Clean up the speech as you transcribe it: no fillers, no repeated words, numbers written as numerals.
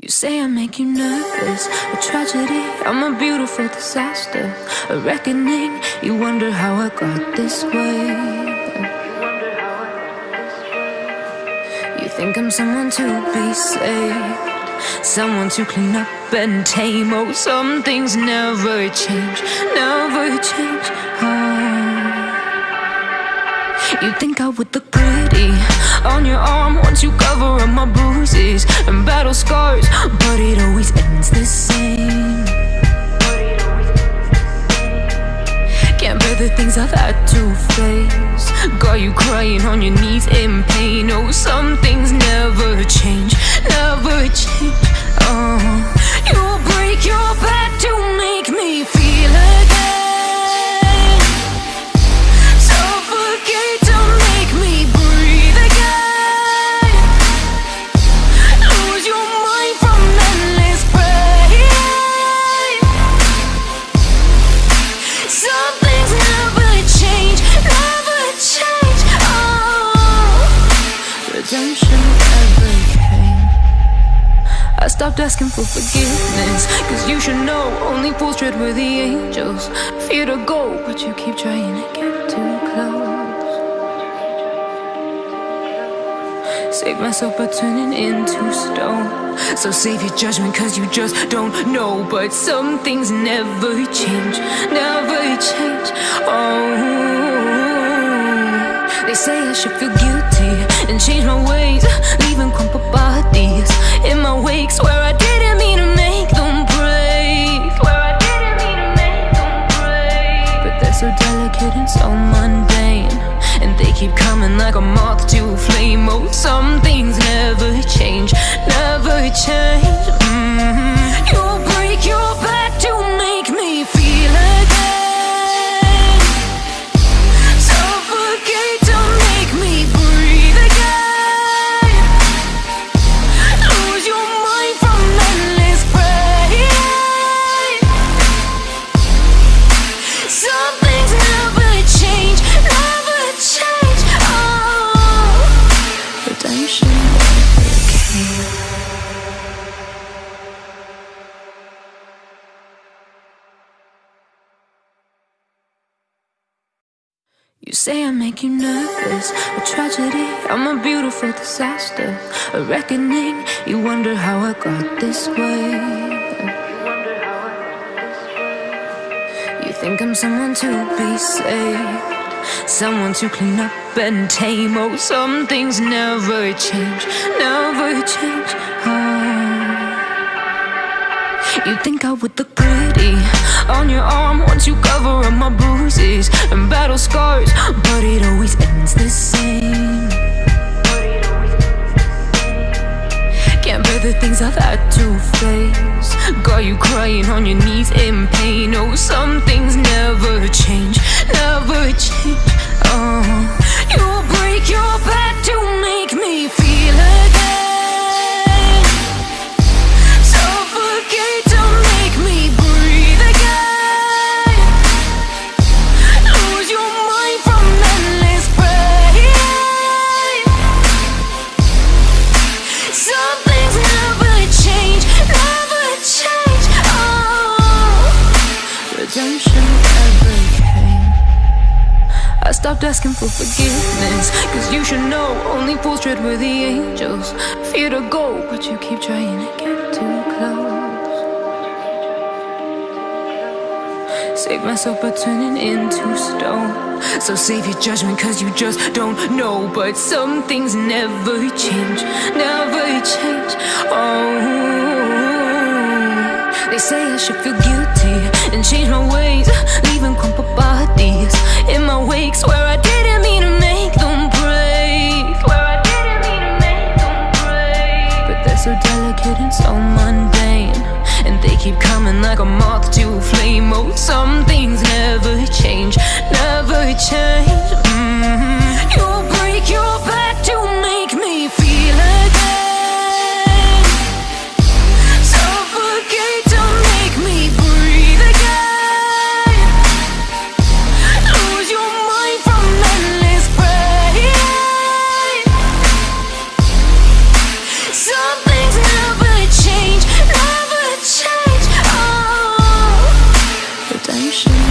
You say I make you nervous, a tragedy, I'm a beautiful disaster, a reckoning. You wonder how I got this way. You think I'm someone to be saved, someone to clean up and tame. Oh, some things never change, never change. You think I would look pretty on your arm once you cover up my bruises and battle scars, but it always ends the same. Can't bear the things I've had to face, got you crying on your knees in pain. Oh, some things never change, never change. You'll break your back to make me feel again, suffocate to make me breathe again, lose your mind from endless pain. Some things never change, never change. Redemption never came. I stopped asking for forgiveness, cause you should know only fools tread where the angels fear to go, but you keep trying to get too close. Save myself by turning into stone, so save your judgment cause you just don't know. But some things never change, never change. They say I should feel guilty and change my ways, leaving crumpled bodies in my wake. Swear I didn't mean to make them break, swear I didn't mean to make them break. But they're so delicate and so mundane, and they keep coming like a moth to a flame. Oh, some things never change, never change. You'll break your back to make me feel again, suffocate to make me breathe again, lose your mind from endless pain. Some things never change, never change. Redemption never came. You say I make you nervous, a tragedy, I'm a beautiful disaster, a reckoning. You wonder how I got this way. You think I'm someone to be saved, someone to clean up and tame. Oh, some things never change, never change. You think I would look pretty on your arm once you cover up my bruises and battle scars, but it always ends the same. Can't bear the things I've had to face, got you crying on your knees in pain. Oh, some things never change, never change. You'll break your back to make me feel again, suffocate to make me breathe again, lose your mind from endless pain. Some things never change, never change. Redemption never came. I stopped asking for forgiveness, cause you should know only fools tread where the angels fear to go, but you keep trying to get too close. Save myself by turning into stone, so save your judgment cause you just don't know. But some things never change, never change. Redemption never came. I stopped asking for forgiveness, cause you should know only fools tread where the angels fear to go, but you keep trying to get too close. Save myself by turning into stone, so save your judgment cause you just don't know. But some things never change, never change. They say I should feel guilty and change my ways, leaving crumpled bodies in my wake. Swear I didn't mean to make them break, swear I didn't mean to make them break. But they're so delicate and so mundane, and they keep coming like a moth to a flame. Oh, some things never change, never change. You'll break your back to make me feel again, suffocate to make me breathe again, lose your mind from endless pain. Some things never change, conversation.